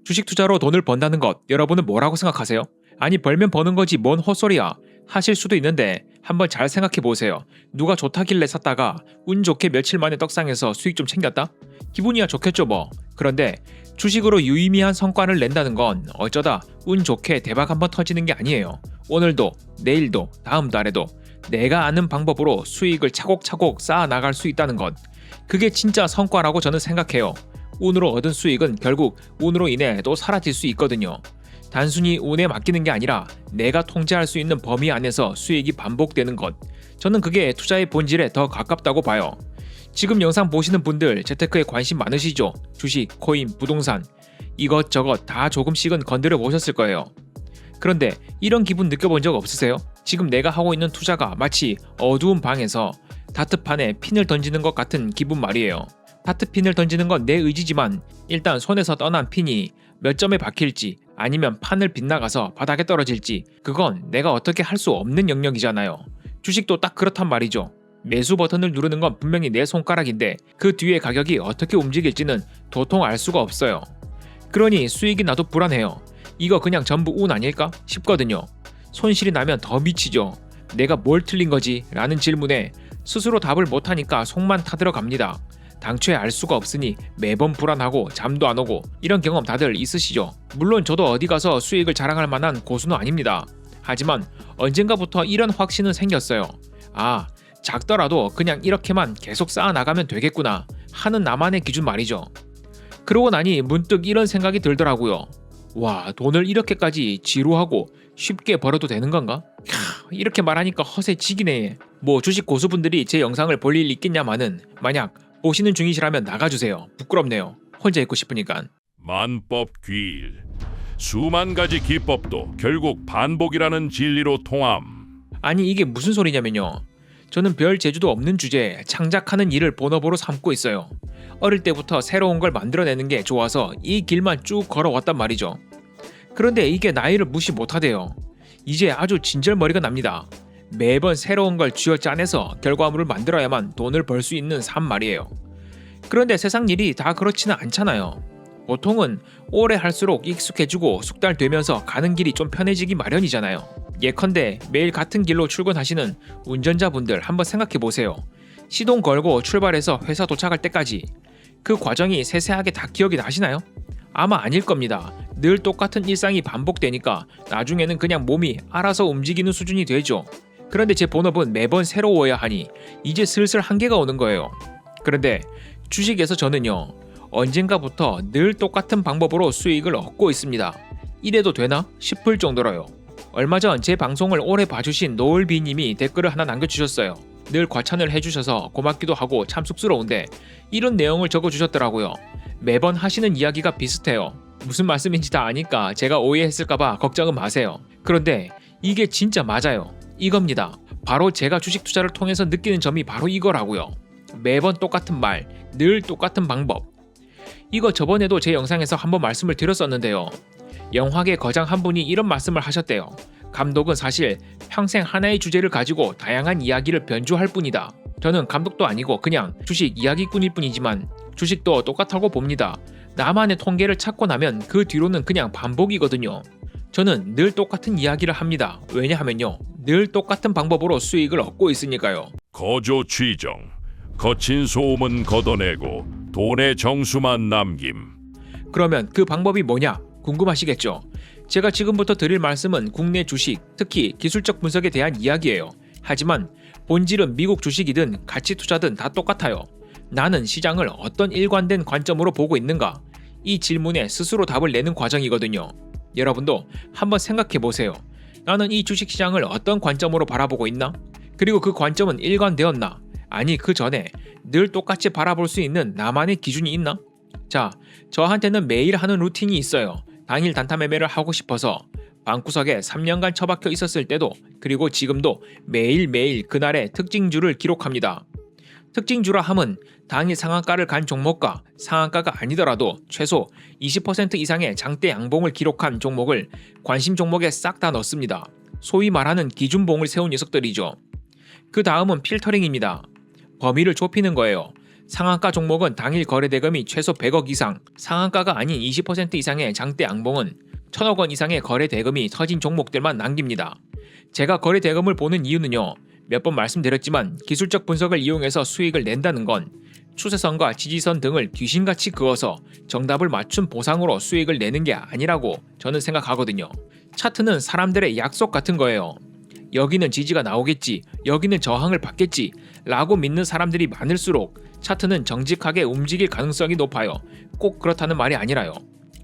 주식 투자로 돈을 번다는 것 여러분은 뭐라고 생각하세요? 아니 벌면 버는 거지 뭔 헛소리야 하실 수도 있는데 한번 잘 생각해 보세요. 누가 좋다길래 샀다가 운 좋게 며칠 만에 떡상해서 수익 좀 챙겼다? 기분이야 좋겠죠 뭐. 그런데 주식으로 유의미한 성과를 낸다는 건 어쩌다 운 좋게 대박 한번 터지는 게 아니에요. 오늘도 내일도 다음 달에도 내가 아는 방법으로 수익을 차곡차곡 쌓아 나갈 수 있다는 것. 그게 진짜 성과라고 저는 생각해요. 운으로 얻은 수익은 결국 운으로 인해 또 사라질 수 있거든요. 단순히 운에 맡기는 게 아니라 내가 통제할 수 있는 범위 안에서 수익이 반복되는 것. 저는 그게 투자의 본질에 더 가깝다고 봐요. 지금 영상 보시는 분들 재테크에 관심 많으시죠? 주식, 코인, 부동산 이것저것 다 조금씩은 건드려 보셨을 거예요. 그런데 이런 기분 느껴본 적 없으세요? 지금 내가 하고 있는 투자가 마치 어두운 방에서 다트판에 핀을 던지는 것 같은 기분 말이에요. 다트핀을 던지는 건 내 의지지만 일단 손에서 떠난 핀이 몇 점에 박힐지 아니면 판을 빗나가서 바닥에 떨어질지 그건 내가 어떻게 할 수 없는 영역이잖아요. 주식도 딱 그렇단 말이죠. 매수 버튼을 누르는 건 분명히 내 손가락인데 그 뒤에 가격이 어떻게 움직일지는 도통 알 수가 없어요. 그러니 수익이 나도 불안해요. 이거 그냥 전부 운 아닐까 싶거든요. 손실이 나면 더 미치죠. 내가 뭘 틀린 거지? 라는 질문에 스스로 답을 못하니까 속만 타들어갑니다. 당초에 알 수가 없으니 매번 불안하고 잠도 안 오고 이런 경험 다들 있으시죠? 물론 저도 어디 가서 수익을 자랑할 만한 고수는 아닙니다. 하지만 언젠가부터 이런 확신은 생겼어요. 아, 작더라도 그냥 이렇게만 계속 쌓아나가면 되겠구나 하는 나만의 기준 말이죠. 그러고 나니 문득 이런 생각이 들더라고요. 와, 돈을 이렇게까지 지루하고 쉽게 벌어도 되는 건가? 이렇게 말하니까 허세지기네. 뭐 주식 고수분들이 제 영상을 볼 일 있겠냐마는 만약 보시는 중이시라면 나가주세요. 부끄럽네요. 혼자 있고 싶으니까. 만법귀일 수만 가지 기법도 결국 반복이라는 진리로 통함. 아니 이게 무슨 소리냐면요. 저는 별 재주도 없는 주제에 창작하는 일을 본업으로 삼고 있어요. 어릴 때부터 새로운 걸 만들어내는 게 좋아서 이 길만 쭉 걸어왔단 말이죠. 그런데 이게 나이를 무시 못하대요. 이제 아주 진절머리가 납니다. 매번 새로운 걸 쥐어짜내서 결과물을 만들어야만 돈을 벌 수 있는 삶 말이에요. 그런데 세상 일이 다 그렇지는 않잖아요. 보통은 오래 할수록 익숙해지고 숙달되면서 가는 길이 좀 편해지기 마련이잖아요. 예컨대 매일 같은 길로 출근하시는 운전자분들 한번 생각해 보세요. 시동 걸고 출발해서 회사 도착할 때까지 그 과정이 세세하게 다 기억이 나시나요? 아마 아닐 겁니다. 늘 똑같은 일상이 반복되니까 나중에는 그냥 몸이 알아서 움직이는 수준이 되죠. 그런데 제 본업은 매번 새로워야 하니 이제 슬슬 한계가 오는 거예요. 그런데 주식에서 저는요, 언젠가부터 늘 똑같은 방법으로 수익을 얻고 있습니다. 이래도 되나 싶을 정도로요. 얼마 전 제 방송을 오래 봐주신 노을비님이 댓글을 하나 남겨주셨어요. 늘 과찬을 해주셔서 고맙기도 하고 참 쑥스러운데 이런 내용을 적어주셨더라고요. 매번 하시는 이야기가 비슷해요. 무슨 말씀인지 다 아니까 제가 오해했을까봐 걱정은 마세요. 그런데 이게 진짜 맞아요. 이겁니다. 바로 제가 주식 투자를 통해서 느끼는 점이 바로 이거라고요. 매번 똑같은 말, 늘 똑같은 방법. 이거 저번에도 제 영상에서 한번 말씀을 드렸었는데요. 영화계 거장 한 분이 이런 말씀을 하셨대요. 감독은 사실 평생 하나의 주제를 가지고 다양한 이야기를 변주할 뿐이다. 저는 감독도 아니고 그냥 주식 이야기꾼일 뿐이지만 주식도 똑같다고 봅니다. 나만의 통계를 찾고 나면 그 뒤로는 그냥 반복이거든요. 저는 늘 똑같은 이야기를 합니다. 왜냐하면요, 늘 똑같은 방법으로 수익을 얻고 있으니까요. 거저 취정 거친 소음은 걷어내고 돈의 정수만 남김. 그러면 그 방법이 뭐냐? 궁금하시겠죠? 제가 지금부터 드릴 말씀은 국내 주식, 특히 기술적 분석에 대한 이야기예요. 하지만 본질은 미국 주식이든 가치 투자든 다 똑같아요. 나는 시장을 어떤 일관된 관점으로 보고 있는가? 이 질문에 스스로 답을 내는 과정이거든요. 여러분도 한번 생각해 보세요. 나는 이 주식시장을 어떤 관점으로 바라보고 있나? 그리고 그 관점은 일관되었나? 아니 그 전에 늘 똑같이 바라볼 수 있는 나만의 기준이 있나? 자, 저한테는 매일 하는 루틴이 있어요. 당일 단타 매매를 하고 싶어서 방구석에 3년간 처박혀 있었을 때도 그리고 지금도 매일매일 그날의 특징주를 기록합니다. 특징주라 함은 당일 상한가를 간 종목과 상한가가 아니더라도 최소 20% 이상의 장대 양봉을 기록한 종목을 관심 종목에 싹 다 넣습니다. 소위 말하는 기준봉을 세운 녀석들이죠. 그 다음은 필터링입니다. 범위를 좁히는 거예요. 상한가 종목은 당일 거래 대금이 최소 100억 이상, 상한가가 아닌 20% 이상의 장대 양봉은 1000억 원 이상의 거래 대금이 터진 종목들만 남깁니다. 제가 거래 대금을 보는 이유는요. 몇 번 말씀드렸지만 기술적 분석을 이용해서 수익을 낸다는 건 추세선과 지지선 등을 귀신같이 그어서 정답을 맞춘 보상으로 수익을 내는 게 아니라고 저는 생각하거든요. 차트는 사람들의 약속 같은 거예요. 여기는 지지가 나오겠지, 여기는 저항을 받겠지 라고 믿는 사람들이 많을수록 차트는 정직하게 움직일 가능성이 높아요. 꼭 그렇다는 말이 아니라요.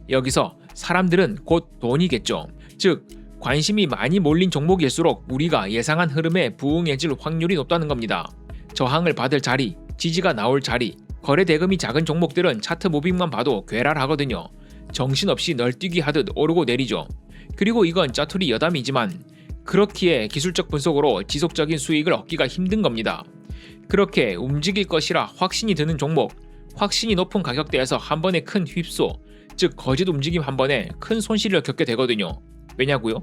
여기서 사람들은 곧 돈이겠죠. 즉 관심이 많이 몰린 종목일수록 우리가 예상한 흐름에 부응해질 확률이 높다는 겁니다. 저항을 받을 자리, 지지가 나올 자리, 거래 대금이 작은 종목들은 차트 무빙만 봐도 괴랄하거든요. 정신없이 널뛰기 하듯 오르고 내리죠. 그리고 이건 짜투리 여담이지만 그렇기에 기술적 분석으로 지속적인 수익을 얻기가 힘든 겁니다. 그렇게 움직일 것이라 확신이 드는 종목, 확신이 높은 가격대에서 한 번에 큰 휩소, 즉 거짓 움직임 한 번에 큰 손실을 겪게 되거든요. 왜냐고요?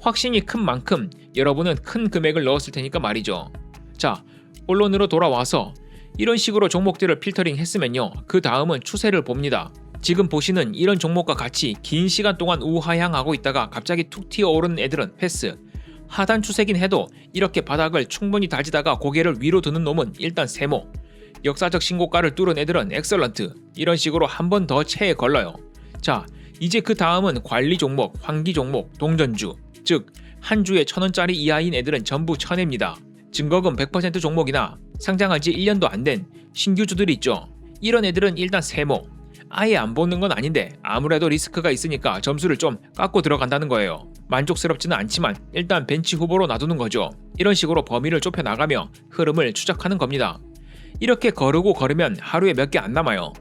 확신이 큰 만큼 여러분은 큰 금액을 넣었을 테니까 말이죠. 자, 본론으로 돌아와서 이런 식으로 종목들을 필터링 했으면요. 그 다음은 추세를 봅니다. 지금 보시는 이런 종목과 같이 긴 시간 동안 우하향하고 있다가 갑자기 툭 튀어오르는 애들은 패스. 하단 추세긴 해도 이렇게 바닥을 충분히 다지다가 고개를 위로 드는 놈은 일단 세모. 역사적 신고가를 뚫은 애들은 엑설런트. 이런 식으로 한 번 더 체에 걸러요. 자, 이제 그 다음은 관리 종목, 환기 종목, 동전주. 즉 한 주에 1000원짜리 이하인 애들은 전부 천회입니다. 증거금 100% 종목이나 상장한 지 1년도 안 된 신규주들이 있죠. 이런 애들은 일단 세모. 아예 안 보는 건 아닌데 아무래도 리스크가 있으니까 점수를 좀 깎고 들어간다는 거예요. 만족스럽지는 않지만 일단 벤치 후보로 놔두는 거죠. 이런 식으로 범위를 좁혀 나가며 흐름을 추적하는 겁니다. 이렇게 거르고 걸으면 하루에 몇 개 안 남아요.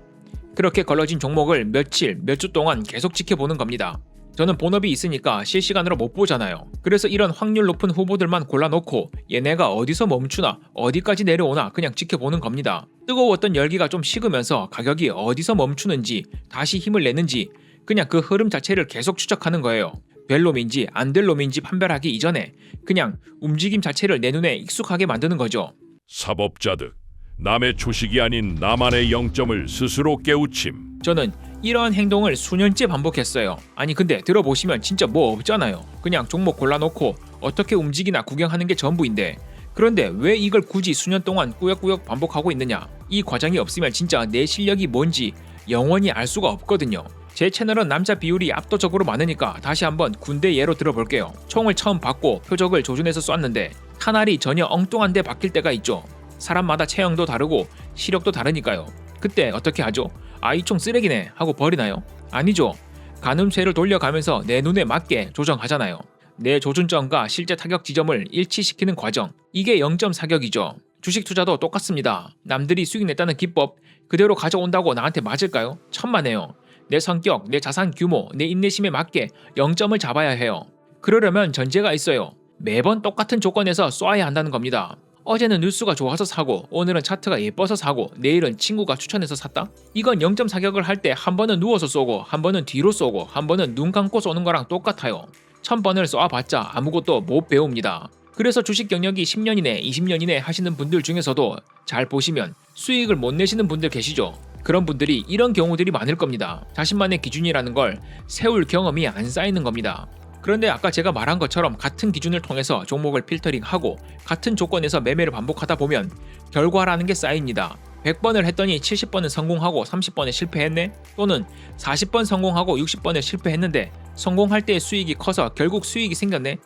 그렇게 걸러진 종목을 며칠, 몇 주 동안 계속 지켜보는 겁니다. 저는 본업이 있으니까 실시간으로 못 보잖아요. 그래서 이런 확률 높은 후보들만 골라놓고 얘네가 어디서 멈추나 어디까지 내려오나 그냥 지켜보는 겁니다. 뜨거웠던 열기가 좀 식으면서 가격이 어디서 멈추는지 다시 힘을 내는지 그냥 그 흐름 자체를 계속 추적하는 거예요. 될 놈인지 안 될 놈인지 판별하기 이전에 그냥 움직임 자체를 내 눈에 익숙하게 만드는 거죠. 사법자득, 남의 초식이 아닌 나만의 영점을 스스로 깨우침. 저는 이러한 행동을 수년째 반복했어요. 아니 근데 들어보시면 진짜 뭐 없잖아요. 그냥 종목 골라놓고 어떻게 움직이나 구경하는 게 전부인데 그런데 왜 이걸 굳이 수년 동안 꾸역꾸역 반복하고 있느냐. 이 과정이 없으면 진짜 내 실력이 뭔지 영원히 알 수가 없거든요. 제 채널은 남자 비율이 압도적으로 많으니까 다시 한번 군대 예로 들어볼게요. 총을 처음 받고 표적을 조준해서 쐈는데 탄알이 전혀 엉뚱한데 박힐 때가 있죠. 사람마다 체형도 다르고 시력도 다르니까요. 그때 어떻게 하죠? 아, 이 총 쓰레기네 하고 버리나요? 아니죠. 가늠쇠를 돌려가면서 내 눈에 맞게 조정하잖아요. 내 조준점과 실제 타격 지점을 일치시키는 과정. 이게 0점 사격이죠. 주식 투자도 똑같습니다. 남들이 수익 냈다는 기법 그대로 가져온다고 나한테 맞을까요? 천만에요. 내 성격, 내 자산 규모, 내 인내심에 맞게 0점을 잡아야 해요. 그러려면 전제가 있어요. 매번 똑같은 조건에서 쏴야 한다는 겁니다. 어제는 뉴스가 좋아서 사고 오늘은 차트가 예뻐서 사고 내일은 친구가 추천해서 샀다? 이건 0점 사격을 할 때 한 번은 누워서 쏘고 한 번은 뒤로 쏘고 한 번은 눈 감고 쏘는 거랑 똑같아요. 1000번을 쏘아봤자 아무것도 못 배웁니다. 그래서 주식 경력이 10년이네 20년이네 하시는 분들 중에서도 잘 보시면 수익을 못 내시는 분들 계시죠. 그런 분들이 이런 경우들이 많을 겁니다. 자신만의 기준이라는 걸 세울 경험이 안 쌓이는 겁니다. 그런데 아까 제가 말한 것처럼 같은 기준을 통해서 종목을 필터링하고 같은 조건에서 매매를 반복하다 보면 결과라는 게 쌓입니다. 100번을 했더니 70번은 성공하고 30번에 실패했네? 또는 40번 성공하고 60번에 실패했는데 성공할 때의 수익이 커서 결국 수익이 생겼네?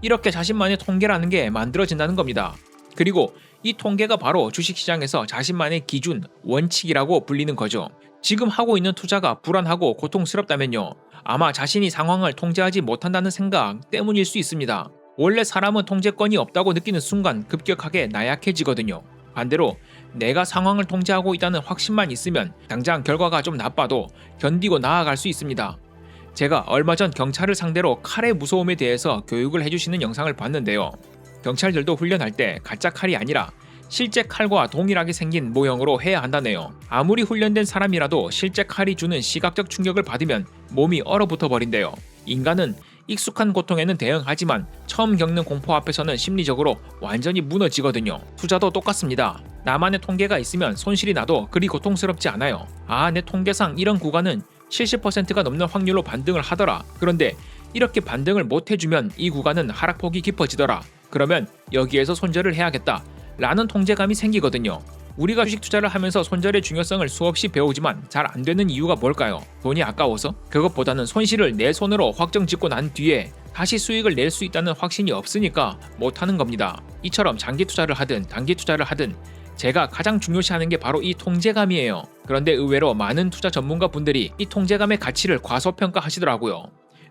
이렇게 자신만의 통계라는 게 만들어진다는 겁니다. 그리고 이 통계가 바로 주식시장에서 자신만의 기준, 원칙이라고 불리는 거죠. 지금 하고 있는 투자가 불안하고 고통스럽다면요. 아마 자신이 상황을 통제하지 못한다는 생각 때문일 수 있습니다. 원래 사람은 통제권이 없다고 느끼는 순간 급격하게 나약해지거든요. 반대로 내가 상황을 통제하고 있다는 확신만 있으면 당장 결과가 좀 나빠도 견디고 나아갈 수 있습니다. 제가 얼마 전 경찰을 상대로 칼의 무서움에 대해서 교육을 해주시는 영상을 봤는데요. 경찰들도 훈련할 때 가짜 칼이 아니라 실제 칼과 동일하게 생긴 모형으로 해야 한다네요. 아무리 훈련된 사람이라도 실제 칼이 주는 시각적 충격을 받으면 몸이 얼어붙어 버린대요. 인간은 익숙한 고통에는 대응하지만 처음 겪는 공포 앞에서는 심리적으로 완전히 무너지거든요. 투자도 똑같습니다. 나만의 통계가 있으면 손실이 나도 그리 고통스럽지 않아요. 내 통계상 이런 구간은 70%가 넘는 확률로 반등을 하더라. 그런데 이렇게 반등을 못 해주면 이 구간은 하락폭이 깊어지더라. 그러면 여기에서 손절을 해야겠다. 라는 통제감이 생기거든요. 우리가 주식 투자를 하면서 손절의 중요성을 수없이 배우지만 잘 안 되는 이유가 뭘까요? 돈이 아까워서? 그것보다는 손실을 내 손으로 확정 짓고 난 뒤에 다시 수익을 낼 수 있다는 확신이 없으니까 못하는 겁니다. 이처럼 장기 투자를 하든 단기 투자를 하든 제가 가장 중요시하는 게 바로 이 통제감이에요. 그런데 의외로 많은 투자 전문가 분들이 이 통제감의 가치를 과소평가하시더라고요.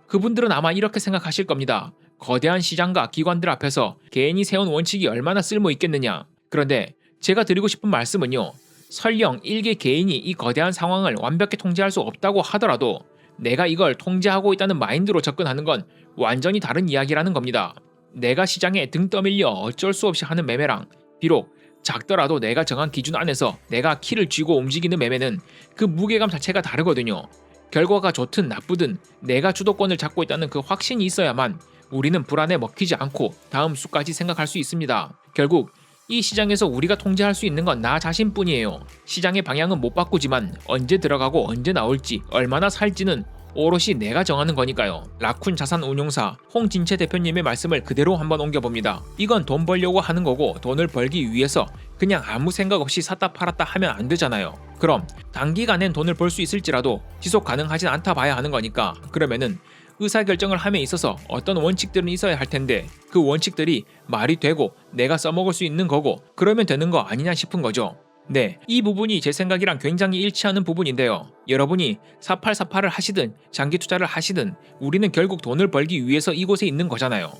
그분들은 아마 이렇게 생각하실 겁니다. 거대한 시장과 기관들 앞에서 개인이 세운 원칙이 얼마나 쓸모 있겠느냐. 그런데 제가 드리고 싶은 말씀은요. 설령 일개 개인이 이 거대한 상황을 완벽히 통제할 수 없다고 하더라도 내가 이걸 통제하고 있다는 마인드로 접근하는 건 완전히 다른 이야기라는 겁니다. 내가 시장에 등 떠밀려 어쩔 수 없이 하는 매매랑 비록 작더라도 내가 정한 기준 안에서 내가 키를 쥐고 움직이는 매매는 그 무게감 자체가 다르거든요. 결과가 좋든 나쁘든 내가 주도권을 잡고 있다는 그 확신이 있어야만 우리는 불안에 먹히지 않고 다음 수까지 생각할 수 있습니다. 결국 이 시장에서 우리가 통제할 수 있는 건 나 자신뿐이에요. 시장의 방향은 못 바꾸지만 언제 들어가고 언제 나올지 얼마나 살지는 오롯이 내가 정하는 거니까요. 라쿤 자산운용사 홍진채 대표님의 말씀을 그대로 한번 옮겨봅니다. 이건 돈 벌려고 하는 거고 돈을 벌기 위해서 그냥 아무 생각 없이 샀다 팔았다 하면 안 되잖아요. 그럼 단기간엔 돈을 벌 수 있을지라도 지속 가능하진 않다 봐야 하는 거니까 그러면은 의사결정을 함에 있어서 어떤 원칙들은 있어야 할 텐데 그 원칙들이 말이 되고 내가 써먹을 수 있는 거고 그러면 되는 거 아니냐 싶은 거죠. 네, 이 부분이 제 생각이랑 굉장히 일치하는 부분인데요. 여러분이 4848을 하시든 장기 투자를 하시든 우리는 결국 돈을 벌기 위해서 이곳에 있는 거잖아요.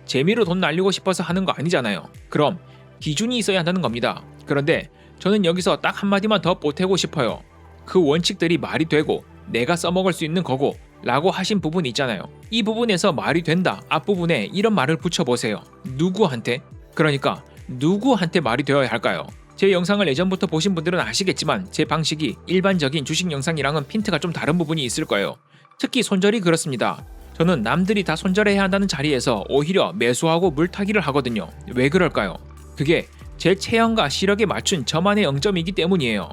재미로 돈 날리고 싶어서 하는 거 아니잖아요. 그럼 기준이 있어야 한다는 겁니다. 그런데 저는 여기서 딱 한마디만 더 보태고 싶어요. 그 원칙들이 말이 되고 내가 써먹을 수 있는 거고 라고 하신 부분이 있잖아요. 이 부분에서 말이 된다 앞부분에 이런 말을 붙여보세요. 누구한테? 그러니까 누구한테 말이 되어야 할까요? 제 영상을 예전부터 보신 분들은 아시겠지만 제 방식이 일반적인 주식 영상이랑은 핀트가 좀 다른 부분이 있을 거예요. 특히 손절이 그렇습니다. 저는 남들이 다 손절해야 한다는 자리에서 오히려 매수하고 물타기를 하거든요. 왜 그럴까요? 그게 제 체형과 시력에 맞춘 저만의 영점이기 때문이에요.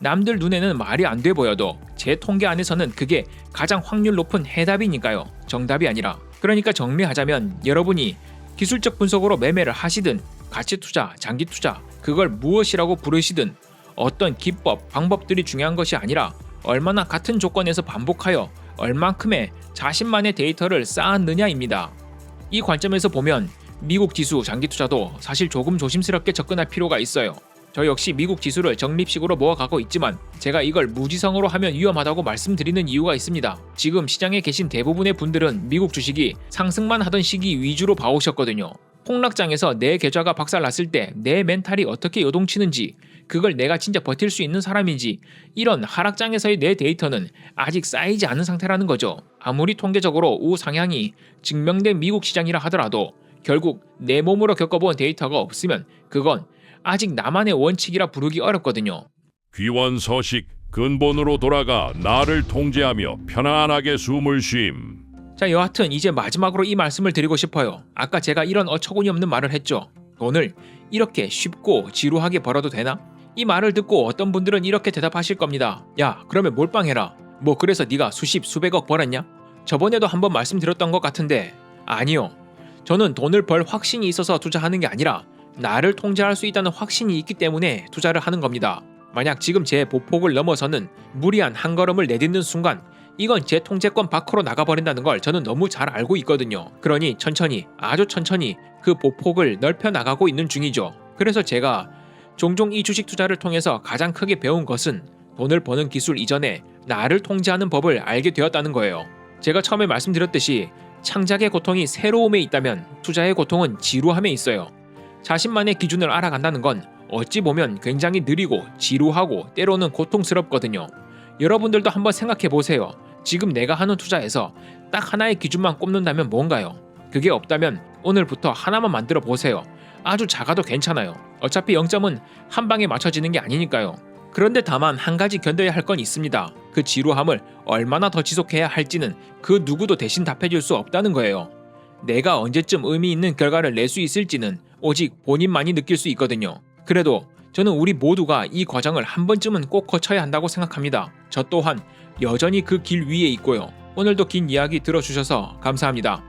남들 눈에는 말이 안 돼 보여도 제 통계 안에서는 그게 가장 확률 높은 해답이니까요. 정답이 아니라. 그러니까 정리하자면 여러분이 기술적 분석으로 매매를 하시든 가치 투자, 장기 투자 그걸 무엇이라고 부르시든 어떤 기법, 방법들이 중요한 것이 아니라 얼마나 같은 조건에서 반복하여 얼만큼의 자신만의 데이터를 쌓았느냐입니다. 이 관점에서 보면 미국 지수 장기 투자도 사실 조금 조심스럽게 접근할 필요가 있어요. 저 역시 미국 지수를 적립식으로 모아가고 있지만 제가 이걸 무지성으로 하면 위험하다고 말씀드리는 이유가 있습니다. 지금 시장에 계신 대부분의 분들은 미국 주식이 상승만 하던 시기 위주로 봐오셨거든요. 폭락장에서 내 계좌가 박살났을 때 내 멘탈이 어떻게 요동치는지 그걸 내가 진짜 버틸 수 있는 사람인지 이런 하락장에서의 내 데이터는 아직 쌓이지 않은 상태라는 거죠. 아무리 통계적으로 우상향이 증명된 미국 시장이라 하더라도 결국 내 몸으로 겪어본 데이터가 없으면 그건 아직 나만의 원칙이라 부르기 어렵거든요. 귀원서식 근본으로 돌아가 나를 통제하며 편안하게 숨을 쉼. 자, 여하튼 이제 마지막으로 이 말씀을 드리고 싶어요. 아까 제가 이런 어처구니 없는 말을 했죠. 돈을 이렇게 쉽고 지루하게 벌어도 되나? 이 말을 듣고 어떤 분들은 이렇게 대답하실 겁니다. 야, 그러면 몰빵해라. 뭐 그래서 네가 수십 수백억 벌었냐? 저번에도 한번 말씀드렸던 것 같은데 아니요. 저는 돈을 벌 확신이 있어서 투자하는 게 아니라 나를 통제할 수 있다는 확신이 있기 때문에 투자를 하는 겁니다. 만약 지금 제 보폭을 넘어서는 무리한 한 걸음을 내딛는 순간 이건 제 통제권 밖으로 나가버린다는 걸 저는 너무 잘 알고 있거든요. 그러니 천천히 아주 천천히 그 보폭을 넓혀 나가고 있는 중이죠. 그래서 제가 종종 이 주식 투자를 통해서 가장 크게 배운 것은 돈을 버는 기술 이전에 나를 통제하는 법을 알게 되었다는 거예요. 제가 처음에 말씀드렸듯이 창작의 고통이 새로움에 있다면 투자의 고통은 지루함에 있어요. 자신만의 기준을 알아간다는 건 어찌 보면 굉장히 느리고 지루하고 때로는 고통스럽거든요. 여러분들도 한번 생각해 보세요. 지금 내가 하는 투자에서 딱 하나의 기준만 꼽는다면 뭔가요? 그게 없다면 오늘부터 하나만 만들어 보세요. 아주 작아도 괜찮아요. 어차피 0점은 한 방에 맞춰지는 게 아니니까요. 그런데 다만 한 가지 견뎌야 할 건 있습니다. 그 지루함을 얼마나 더 지속해야 할지는 그 누구도 대신 답해줄 수 없다는 거예요. 내가 언제쯤 의미 있는 결과를 낼 수 있을지는 오직 본인만이 느낄 수 있거든요. 그래도 저는 우리 모두가 이 과정을 한 번쯤은 꼭 거쳐야 한다고 생각합니다. 저 또한 여전히 그 길 위에 있고요. 오늘도 긴 이야기 들어주셔서 감사합니다.